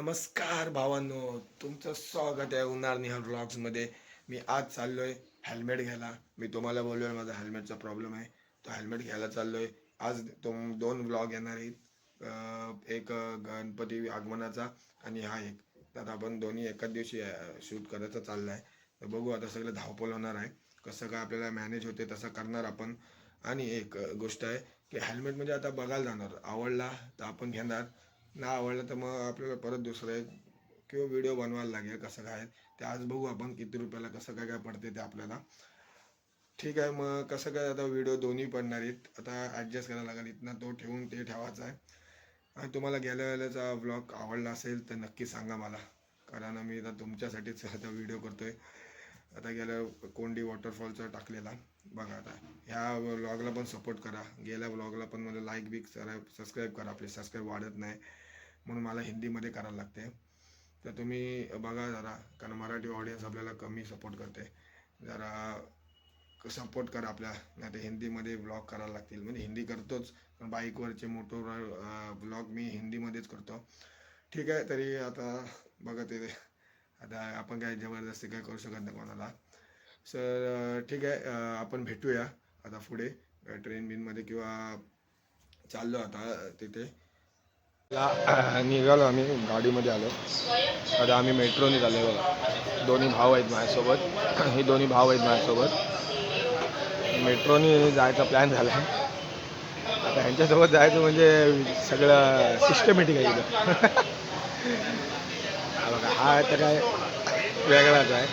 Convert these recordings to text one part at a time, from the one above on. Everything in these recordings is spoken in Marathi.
नमस्कार भावांनो, तुमचं स्वागत आहे उन्हाळ निहाल व्लॉग्समध्ये. मी आज चाललोय हेल्मेट घ्यायला. मी तुम्हाला बोललोय माझा हेल्मेटचा प्रॉब्लेम आहे, तो हेल्मेट घ्यायला चाललोय. आज दोन व्लॉग येणार आहेत. एक गणपती आगमनाचा आणि हा एक. तर आपण दोन्ही एकाच दिवशी शूट करायचा चाललाय. तर बघू आता सगळं धावपळ होणार आहे. कसं काय आपल्याला मॅनेज होते तसं करणार आपण. आणि एक गोष्ट आहे की हेल्मेट म्हणजे आता बघायला जाणार, आवडला तर आपण घेणार, ना आवडलं तर मग आपल्याला परत दुसरं एक किंवा व्हिडिओ बनवायला लागेल. कसं काय ते आज बघू आपण किती रुपयाला कसं काय काय पडते ते आपल्याला. ठीक आहे, मग कसं काय आता व्हिडिओ दोन्ही पडणार आहेत. आता ॲडजस्ट करायला लागेल, इथनं तो ठेवून ते ठेवायचा आहे. आणि तुम्हाला गेल्या वेळेचा ब्लॉग आवडला असेल तर नक्की सांगा मला, कारण मी आता तुमच्यासाठीच आता व्हिडिओ करतोय. आता गेल्या कोंडी वॉटरफॉलचा टाकलेला बघा. आता ह्या व्लॉगला पण सपोर्ट करा, गेल्या व्लॉगला पण मला लाईक बिक सबस्क्राईब करा. आपले सबस्क्राईब वाढत नाही म्हणून मला हिंदीमध्ये करायला लागते. तर तुम्ही बघा जरा, कारण मराठी ऑडियन्स आपल्याला कमी सपोर्ट करते. जरा सपोर्ट करा आपल्या, नाही तर हिंदीमध्ये ब्लॉग करायला लागतील. म्हणजे हिंदी करतोच, पण बाईकवरचे मोटो ब्लॉग मी हिंदीमध्येच करतो. ठीक आहे, तरी आता बघा ते आता आपण काय जबरदस्ती काय करू शकत नाही कोणाला. सर ठीक आहे, आपण भेटूया आता पुढे ट्रेन बिनमध्ये किंवा चाललो आता तिथे. निघालो आम्ही, गाडीमध्ये आलो. आता आम्ही मेट्रोने चाललो बघा. दोन्ही भाऊ आहेत माझ्यासोबत. हे दोन्ही भाऊ आहेत माझ्यासोबत. मेट्रोने जायचा प्लॅन झाला आहे. आता ह्यांच्यासोबत जायचं म्हणजे सगळं सिस्टमॅटिक आहे इथं. बघा, हा तर काय वेगळाच आहे,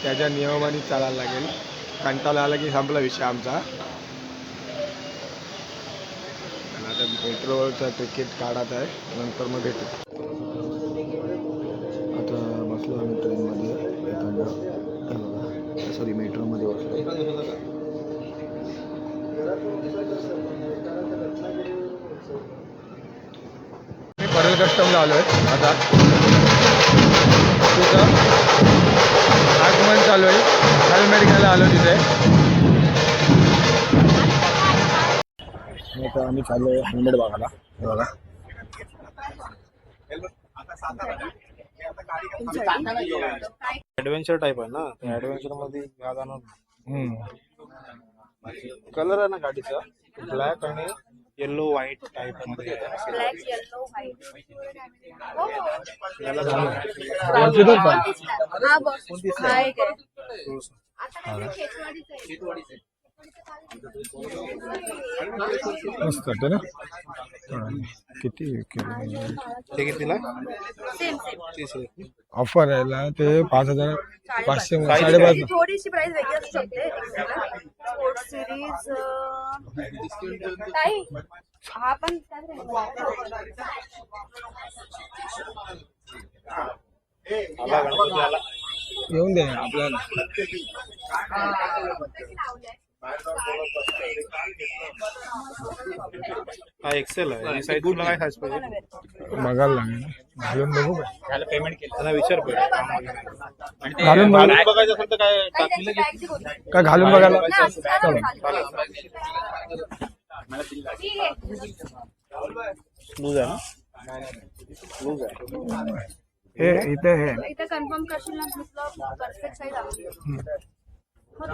त्याच्या नियमाने चालायला लागेल. कंटाळा आला की संपला विषय आमचा. आता मेट्रोचं तिकीट काढत आहे, नंतर मग भेटू. आता बसलो आम्ही ट्रेनमध्ये, एखादा सॉरी मेट्रोमध्ये बसलो. मी परल कस्टमला आलो आहे. आता तिथं आगमन चालू आहे, हेल्मेट घ्यायला आलो तिथे. आता आम्ही चालू आहे हेल्मेट बघायला. बघा ऍडव्हेंचर टाइप आहे ना, ऍडव्हेंचर मध्ये कलर आहे ना गाडीचा ब्लॅक आणि येलो व्हाईट टाइप मध्ये. ब्लॅक येलो व्हाईट हा बघ हा एक आहे. आता काय खेचवाडीचं आहे. मस्त वाटतं ना. किती ते कितीला? सेम सेम ऑफर आहे ते 5,500 5,500. थोडीशी प्राइस वेगळी असू शकते. स्पोर्ट्स सिरीज काही हा पण येऊन दे आपल्याला. हा एक्सेल आहे. साईज तुला काय साईज पाहिजे बघायला लागेल, घालून बघू काय. पेमेंट केलं त्यांना विचार घालून बघायचं असेल तर काय टाकलं काय घालून बघायला. लूज आहे ना, लूज आहे. हे इथे हे इथे कन्फर्म करशील ना तुला परफेक्ट साईज आवडली. थोडा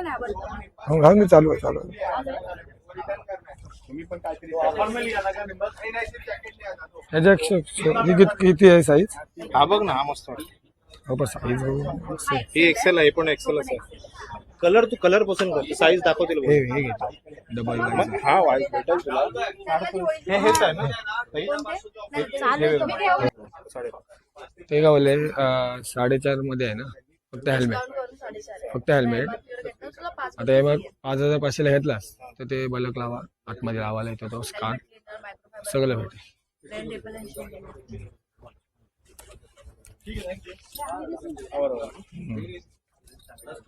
नाही आवडत. घालून मी चालू आहे. किती आहे साईज? हा बघ ना, हा मस्त वाटतो. हो पण साईज हे एक्सेल आहे, पण एक्सेलच आहे. कलर तू कलर पसंत कर, साईज दाखवतील. हे घेतो डबल. हा वाईट भेटेल तुला. हे हेच आहे ना ते का बोलले 4.5 मध्ये आहे ना. फक्त हेल्मेट. आता हे मग 5,500 घेतलास तर ते बलक लावा, आतमध्ये लावायला येतो तो स्कार्ट सगळं भेटेल.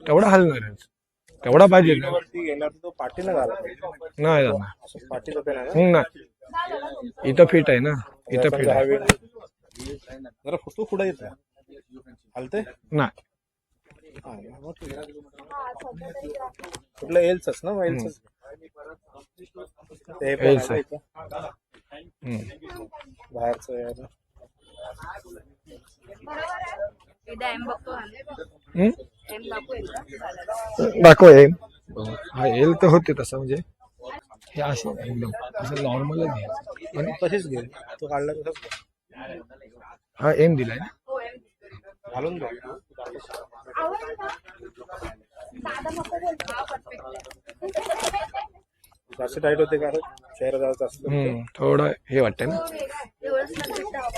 तेवढा हलणार आहे, तेवढा पाहिजे ना. तो पाठीला घाला नाही जाणार. पाठीला नाही, इथं फिट आहे ना, इथं फिट आहे. जरा फुटू पुढे येत हलते नाही. कुठलं एल्सच ना, एल्सच. एल्स आहे. बाहेरचं आहे ना. बरोबर आहे. एकदा एम बघतो एम दाखवू एकदा. दाखव एम. हा एल तर होते तसं म्हणजे हे असं एकदम असं नॉर्मलच घ्यायचं पण तशीच घे, तो काढला तसंच घे. हा एम दिलाय ना. हो एम घालून घे. आवडलं का? दादा नको बोलतो. हा परफेक्ट आहे. जास्त टाईट होते कारण चेहरा जास्त असतो. थोडं हे वाटतंय ना. एवढंच लक्षात ठेवा.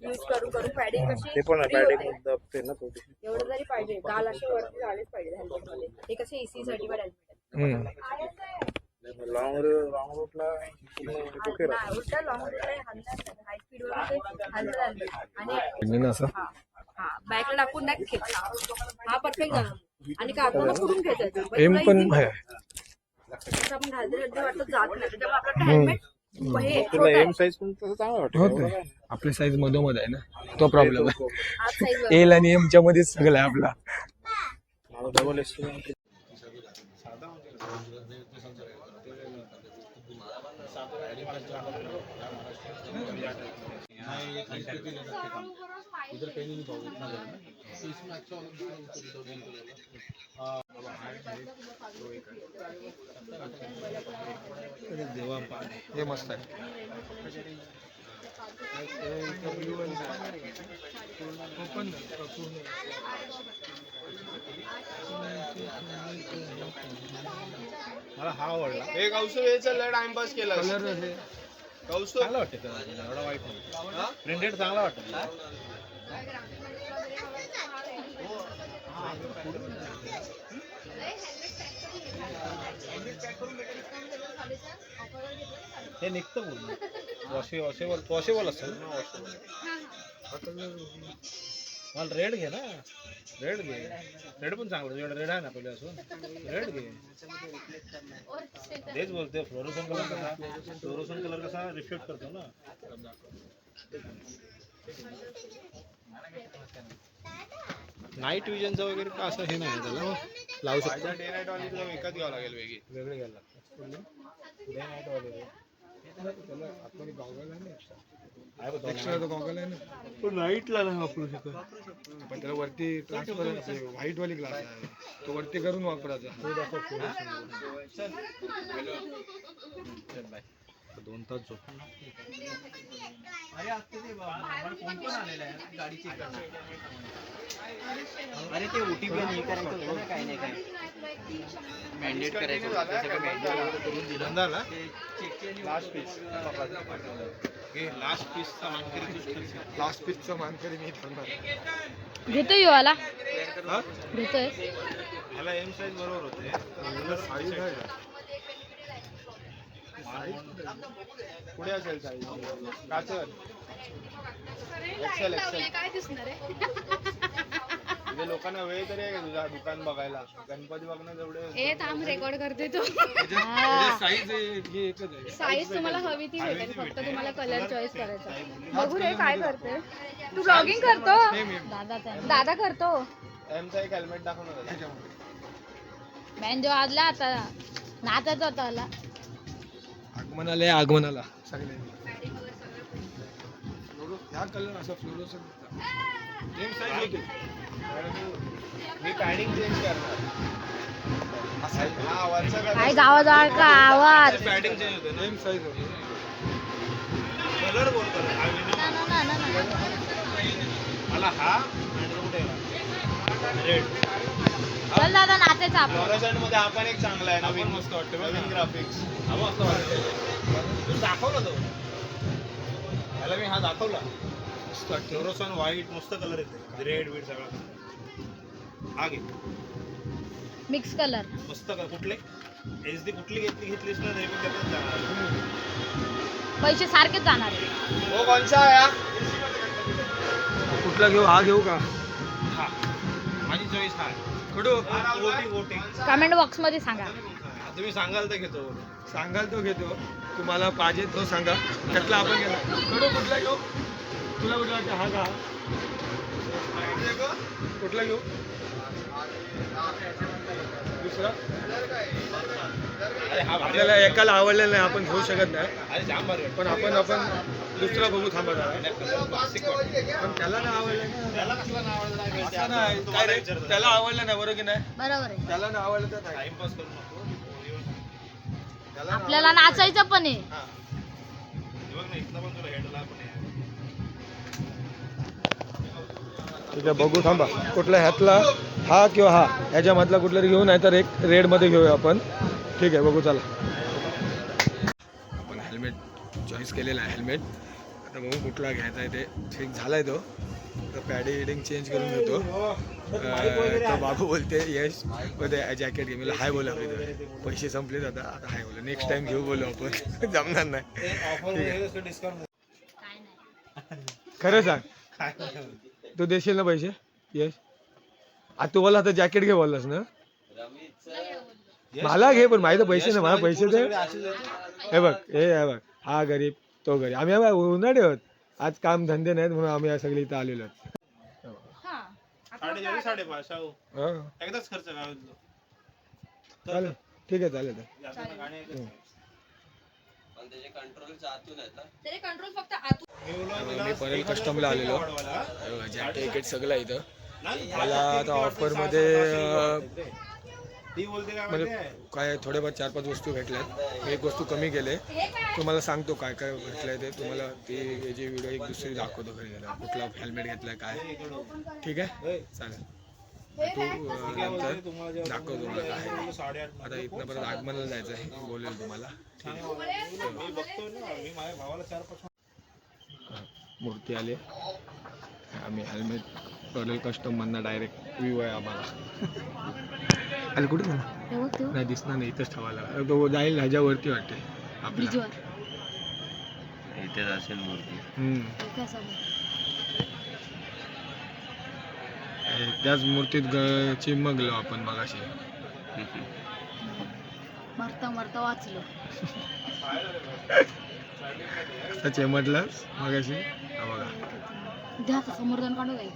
यूज करून करून पॅडिंग कशी ते पण free होते. पॅडिंग दबते ना थोडी. एवढं जरी पाहिजे गाल असे वरती झालेच पाहिजे हेल्मेट मध्ये. हे कसे एसी सर्टिफाईड हेल्मेट लॉंग रूटला ओके राहतो. उलटा लॉंग हाय स्पीड वर हलत मी ना असं हा बॅकला टाकून नाही खेच. हा परफेक्ट झाला. आणि काढताना पुढून खेचायचं. एम पण आहे. असं आपण घालते वाटत जात नाही. त्याच्यामुळे आपलं हेल्मेट हे तुला एम साईज पण तसं चांगलं वाटतं. होत आपली साईज मधोमध आहे ना, तो प्रॉब्लेम आहे. आज साईज एल आणि एमच्या मध्येच सगळं आहे आपला. माझा डबल एस हे मस्त आहे. मला हा आवडला. हे कौसू हे चाललंय टाइमपास केला कौसू चांगला वाटतं त्याला, एवढा वाईट नाही. प्रिंटेड चांगला वाटतं. हे निघतं पूर्ण वॉशेबल असतं ना. मला रेड घे ना. रेड घे. रेड पण चांगलं. रेड आहे ना पहिले असून. रेड घे. तेच बोलते. फ्लोरोसन कलर कसा रिफ्लेक्ट करतो ना. नाईट विजनचं वगैरे का असं हे नाही त्याला लावू शकतो. डे नाईट वाली तुला विकत घ्यावं लागेल वेगळी. वेगळे घ्यायला लागतं. डे नाईट वगैरे नाईटला नाही वापरू शकत. पण त्याला वरती ट्रान्सफर व्हाईट वाली ग्लास आहे, तो वरती करून वापरायचा. 2 तास झोप. अरे ते ओटीपी हे करायचं होतं ना, काही नाही काय मॅन्डेट करायचं होतं. ते सगळं मॅन्डेट करून दिलं. झाला लास्ट पीस लास्ट पीसचा मानकरी. लास्ट पीसचा मानकरी मी ठरणार. घेतोय यो आला घेतोय. मला एम साईज बरोबर होते. साईज आहे का? पुढे असेल साईज काचर एक्सेल काय दिसणार आहे. म्हणजे लोकांना वेळ तरी आहे का तुझा दुकान बघायला? गणपती बघणं तेवढे ए थांब रेकॉर्ड करते तू. साईज ही एकच आहे. साईज तुम्हाला हवी ती भेटेल, फक्त तुम्हाला कलर चॉईस करायचा. बघू रे काय करते तू. ब्लॉगिंग करतो दादा करतो. एमचा एक हेल्मेट दाखव ना त्याला. मॅन जो आजला आता नाचाचा होता आला. आगमनाला सगळे ह्या कलर असा फ्लोरोसन सेम साईज होते. मी पॅडिंग चेंज करणार. हा वरचा काय गावाजवळ का आवाज. पॅडिंग चेंज होते. सेम साईज होते. कलर बोलतो मला हा रेड. चल दादा नाचायचं आपण. फ्लोरोसंट मध्ये हा पण एक चांगला आहे. नवीन मस्त वाटतं. नवीन ग्राफिक्स. हा मस्त वाटतं. तू दाखवला तो त्याला. मी हा दाखवला. फ्लोरोसन व्हाईट मस्त कलर येते. रेड बीड सगळा. हा घे मिक्स कलर मस्त कलर. कुठले एच डी कुठली घेतलीस ना तरी पण त्यातच जाणार. पैसे सारखेच जाणार आहे. वो कौन सा है? कुठला घेऊ? हा घेऊ का? हा माझी चॉईस हा आहे. वोटिंग कमेंट बॉक्स मध्ये सांगा. तुम्ही सांगाल तर घेतो. सांगाल तो घेतो. तुम्हाला पाहिजे तो सांगा. त्यातला आपण घेणार. कडू कुठला घेऊ? तुला कुठला वाटतं? हा का? कुठला घेऊ? दुसरा आपल्याला एकाला आवडलं नाही आपण घेऊ शकत नाही, अरे जाम भारी वाटतं. पण आपण दुसरा बघू थांबा जरा. Classic वाटतं. पण त्याला नाही आवडलं ना. त्याला कसला नाव आवडलं नाही माहिती. असं नाही, आपण काय तुम्हाला रे, विचारतो. त्याला आवडलं नाही बरोबर की नाही, बरोबर आहे. त्याला नाही आवडलं तर नाही. टाइमपास करू नको. त्याला नाही आपल्याला नाचायचं पण आहे. हा. हे बघ ना, इथनं पण तुला हेडला पण आहे. ठीक आहे बघू थांबा कुठला ह्यातला हा किंवा हा ह्याच्यामधला कुठला घेऊ नाही तर एक रेड मध्ये घेऊया आपण. ठीक आहे बघू चला. आपण हेल्मेट चॉईस केलेला आहे. हेल्मेट आता बघू कुठला घ्यायचा आहे ते ठीक झालाय तो. तर पॅडी हिडिंग चेंज करून घेतो. तो बाबू बोलते यश उद्या जॅकेट घे. मी हाय बोला पैसे संपलेत आता हाय बोला नेक्स्ट टाइम घेऊ बोलू आपण. जमणार नाही. ऑफर डिस्काउंट खरं सांग काय नाही. तू देशील ना पैसे यश? आता तू बोला आता जॅकेट घे बोललास ना. मला घे पण माहिती पैसे ना मला पैसे दे. हे बघ हे बघ हा गरीब तो गरीब आम्ही उन्हाळे आहोत आज काम धंदे नाहीत म्हणून आम्ही सगळे इथं आलेलो आहोत. हा. 4.5 शाहू. हा एकदाच खर्च काय होतो. चालेल ठीक आहे चालेल. जास्त गाणी ऐकत नाही. तरी कंट्रोल फक्त आतून. मी परेल कस्टमला आलेलो. जॅकेट सगळं इथं मला आता ऑफरमध्ये ती बोलते काय म्हणजे माहिती काय थोडेफार 4-5 वस्तू भेटल्यात. मी एक वस्तू कमी केले तुम्हाला सांगतो काय काय भेटलंय ते. तुम्हाला ती याची व्हिडिओ एक दुसरी दाखवतो घरी गेला कुठला हेल्मेट घेतलाय काय. ठीक आहे चालेल तू नंतर दाखवतो मला काय आहे. 8:30. आता इथनं परत आगमनाला जायचं आहे बोलेल तुम्हाला. मी बघतो ना, मी माझ्या भावाला 4-5 मूर्ती आली आम्ही हेल्मेट परेल कस्टम मधनं डायरेक्ट व्ह्यू आहे आम्हाला. आणि कुठे गेला नाही दिसणार नाही इथंच ठेवायला तो जाईल ह्याच्यावरती वाटते आपल्या. इथेच असेल मूर्ती. त्याच मूर्तीत चिमगलो आपण मगाशी. मरता मरता वाचलो. चिमटलाच मगाशी हा बघा. द्या समोर जाऊन काढू काही.